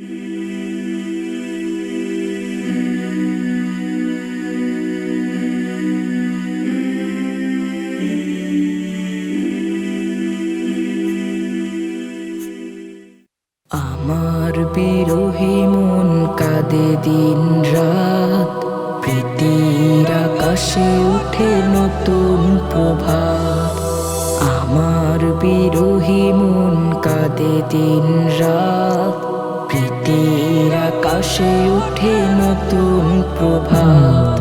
আমার বিরহী মন কাঁদে দিন রাত, প্রীতির আকাশে উঠে নতুন প্রভাত। আমার বিরহী মন কাঁদে দিন রাত, প্রীতির আকাশে উঠে নতুন প্রভাত।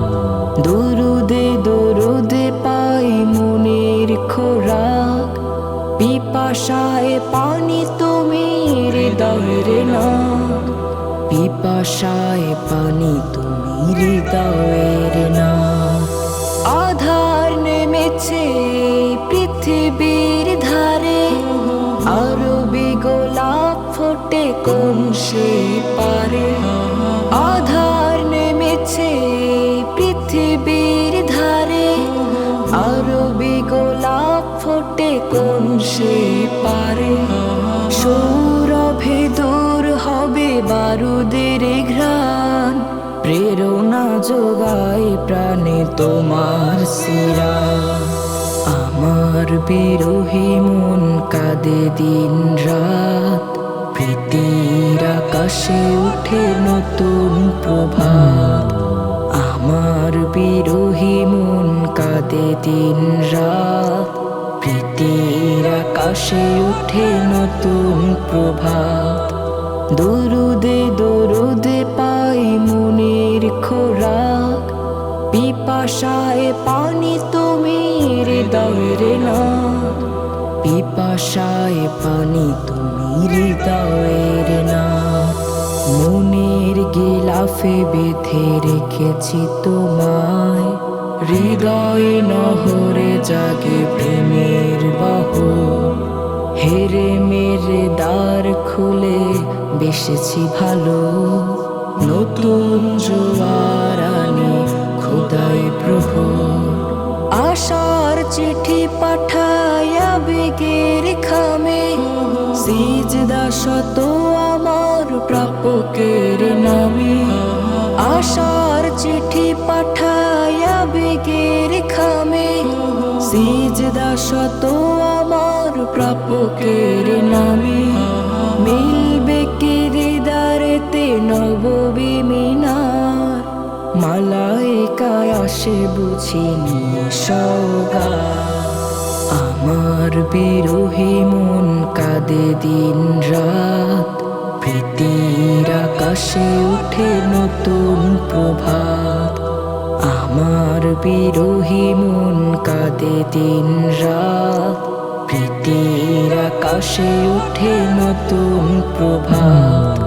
দরুদে দরুদে পাই মনের খোরাক, পিপাসায় পানি তুমি হৃদয়ের না, পিপাসায় পানি তুমি হৃদয়ের না। আধার নেমেছে পৃথিবীর ধারে, আরবি গোলাপ ফোটে কোন সে পারে। আধার নেমেছে পৃথিবীর ধারে, আরবি গোলাপ ফোটে কোন সে পারে। সৌরভে দূর হবে বারুদের ঘ্রাণ, প্রেরণা যোগায় প্রাণে তোমার শিরা। আমার বিরহী মন কাঁদে দিন রাত, প্রীতির আকাশে উঠে নতুন প্রভাত। আমার বিরহী মন কাঁদে দিন রাত, প্রীতির আকাশে উঠে নতুন প্রভাত। দরুদে দরুদে পাই মনের খোরাক, পিপাসায় পানি তুমি হৃদয়ের না, পিপাসায় পানি তুমি হৃদয়ের না। মনের গিলাফে বেঁধে রেখেছি তোমায়, হৃদয়ে নহরে জাগে প্রেমের বাহু। হেরে মেরে দ্বার খুলে বেসেছি ভালো, নতুন জোয়ার আনি খোদাই প্রহর। আশার চিঠি পাঠায় আবেগের খামে, সিজদা শত আমার প্রাপকের নামে। আশার চিঠি পাঠায় আবেগের খামে, সিজদা শত আমার প্রাপকের নামে। মিলবে কি হৃদয়েতে নববী মিনার, মালাইকায় আসে বুঝি নিয়ে সওগাত। আমার বিরহী মন কাঁদে দিন রাত, প্রীতির আকাশে উঠে নতুন প্রভাত। আমার বিরহী মন কাঁদে দিন রাত, প্রীতির আকাশে উঠে নতুন প্রভাত।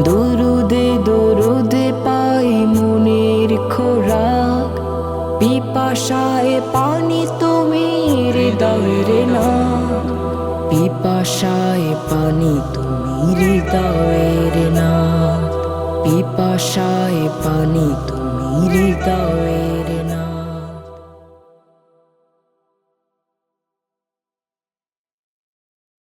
দরুদে দরুদে পাই মনের খোরাক, পিপাসায় পানি তুমি হৃদয়ের না, পিপাসায় পানি তুমি হৃদয়ের না, পিপাসায় পানি তুমি হৃদয়ের।